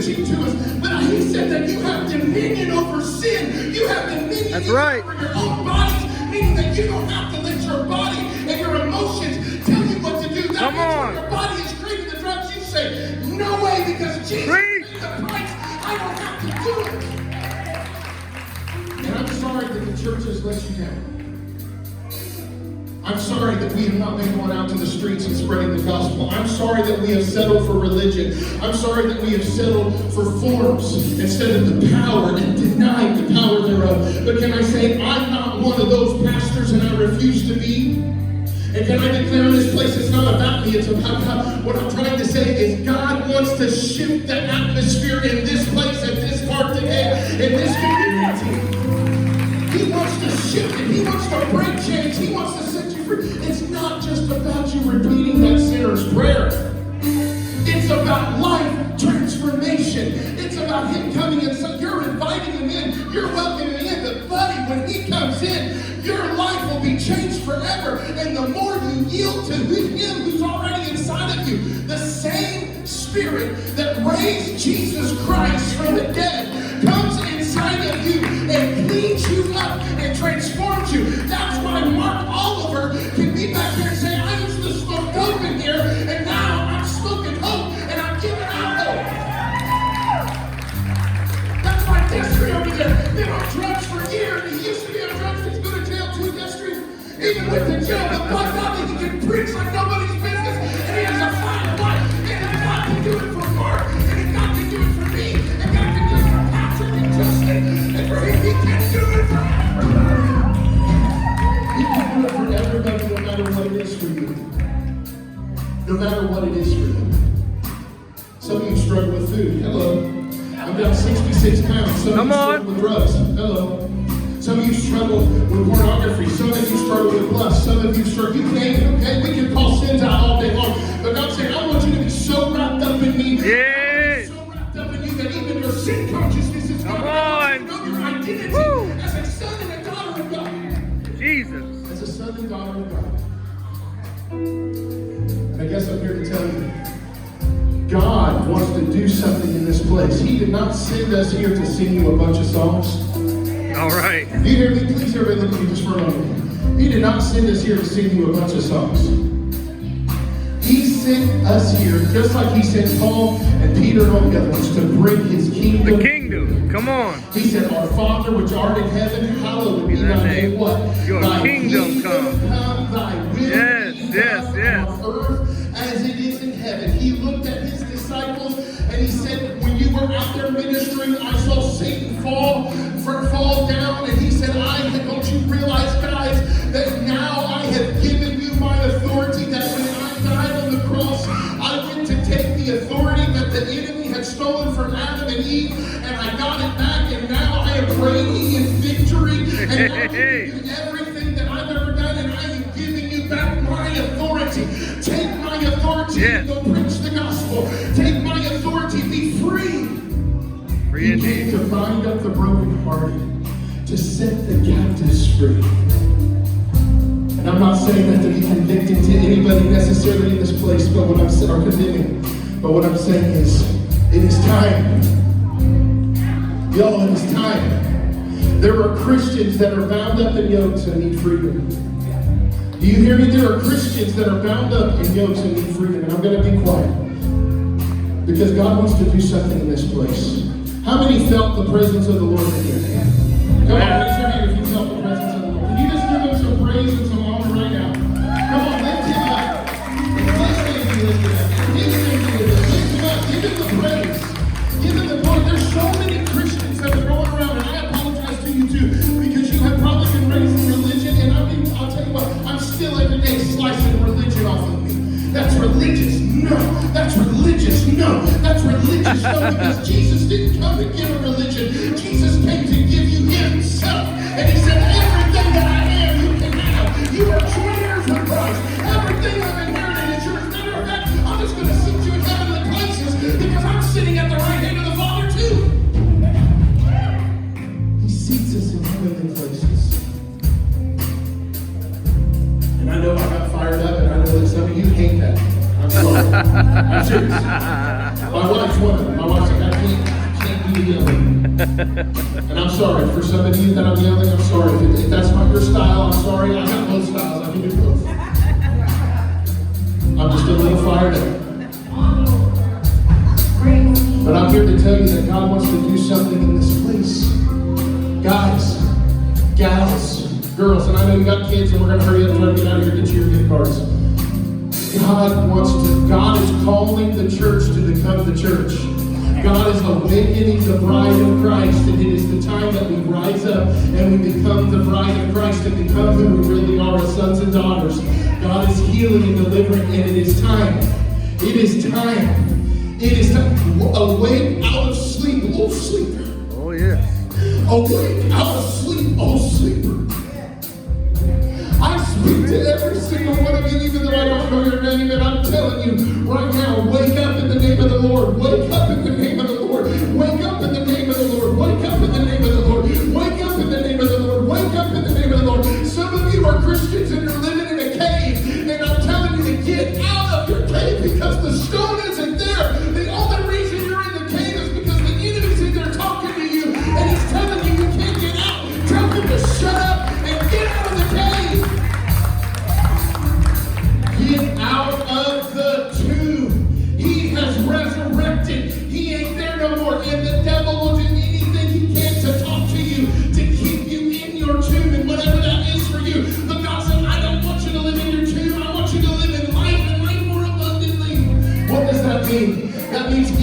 preaching to us, but he said that you have dominion over sin. You have dominion That's right. over your own bodies, meaning that you don't have to let your body and your emotions tell you what to do. That Come means on. when your body is craving the drugs, you say, no way, because Jesus paid the price. I don't have to do it. And I'm sorry that the church has let you down. I'm sorry that we have not been going out to the streets and spreading the gospel. I'm sorry that we have settled for religion. I'm sorry that we have settled for forms instead of the power and denied the power thereof. But can I say, I'm not one of those pastors, and I refuse to be. And can I declare in this place, it's not about me, it's about God. What I'm trying to say is God wants to shift the atmosphere in this place, in this heart today, in this community. He wants to shift it. He wants to break chains. He wants to set you free. It's not just about you repeating that sinner's prayer. It's about life transformation. It's about him coming in. So you're inviting him in. You're welcoming him in. But buddy, when he comes in, your life will be changed forever. And the more you yield to him who's already inside of you, the same spirit that raised Jesus Christ from the dead comes inside of you and cleans you up and transforms you. That's why Mark Oliver can be back here and say, I used to smoke dope in here, and now I'm smoking hope, and I'm giving out hope. That's why Destry over there been on drugs for years. He used to be on drugs. He's going to jail too, Destry. Even with the jail, but by God, he can preach like nobody's business, and he has a fine life. And God can do it for Mark, and God can do it for me, and God can do it for Patrick and Justin, and for him, he can do it for everybody. He can do it for everybody, no matter what it is for you. No matter what it is for you. Some of you struggle with food. Hello. I'm down 66 pounds. Some of you struggle with drugs. Hello. Some of you struggle with pornography. Some of you struggle with lust. Some of you struggle. You name it, okay? We can call sins out all day long. But God's saying, I want you to be so wrapped up in me. Yeah. So wrapped up in you that even your sin consciousness is Come gone. on. Know your identity. Woo. As a son and a daughter of God. Jesus. As a son and daughter of God. And I guess I'm here to tell you, God wants to do something in this place. He did not send us here to sing you a bunch of songs. All right. Do you hear me? Please everybody look at me just for a moment. He did not send us here to sing you a bunch of songs. He sent us here, just like he sent Paul and Peter and all the other ones, to bring his kingdom. The kingdom. Come on. He said, our Father which art in heaven, hallowed be thy name. What? Your thy kingdom come. Thy will Yes, be yes, done yes. on earth as it is in heaven. He looked at his disciples and he said, when you were out there ministering, I saw Satan fall down, and he said, don't you realize, guys, that now I have given you my authority, that when I died on the cross, I went to take the authority that the enemy had stolen from Adam and Eve, and I got it back, and now I am reigning in victory, and I'm giving you everything that I've ever done, and I am giving you back my authority. Take my authority and go preach the gospel. Take my authority, be free. He came to bind up the brokenhearted, to set the captives free. And I'm not saying that to be convicting to anybody necessarily in this place, but what I'm saying, or condemning. But what I'm saying is, it is time. Y'all, it is time. There are Christians that are bound up in yokes and need freedom. Do you hear me? There are Christians that are bound up in yokes and need freedom. And I'm going to be quiet, because God wants to do something in this place. How many felt the presence of the Lord in here? Come on, raise your hand if you felt the presence of the Lord. Can you just give him some praise and some honor right now? Come on, lift him up. His name be lifted up. His name be lifted up. Lift him up. Give him the praise. Give him the glory. There's so many Christians that are going around, and I apologize to you too, because you have probably been raised in religion, and I'll tell you what, I'm still every day slicing religion off of me. That's religious. No. That's religious. No. That's religious. No, because Jesus didn't come to give a religion. Jesus came to give you himself. And he said, everything that I am, you can have. You are joint heirs with Christ. Everything I've inherited is yours. Matter of fact, I'm just going to sit you in heavenly places, because I'm sitting at the right hand of the Father too. He seats us in heavenly places. And I know I got fired up, and I know that some of you hate that. I'm sorry. I'm serious. My wife's one of them. My wife's like, can't do the yelling. And I'm sorry, for some of you that I'm yelling, I'm sorry. If that's not your style, I'm sorry. I got both styles, I can do both. I'm just a little fired up. But I'm here to tell you that God wants to do something in this place. Guys, gals, girls, and I know you got kids and we're going to hurry up and try to get out of here and get you your gift cards. God is calling the church to become the church. God is awakening the bride of Christ, and it is the time that we rise up and we become the bride of Christ and become who we really are as sons and daughters. God is healing and delivering, and it is time. It is time. It is time. Awake out of sleep, oh sleeper. Oh, yes. Awake out of sleep, oh sleeper. I speak to every single one of you, even though I don't know your name, and I'm telling you right now, wake up in the name of the Lord. Wake up in the name of the Lord. Wake up in the name of the Lord. Wake up in the name of the Lord. Wake up in the name of the Lord. Wake up in the name of the Lord. Some of you are Christians and you're living in a cave, and I'm telling you to get out of your cave because the stone isn't there. The only reason you're in the cave is because the enemy's in there talking to you, and he's telling you you can't get out. Tell him to shut up.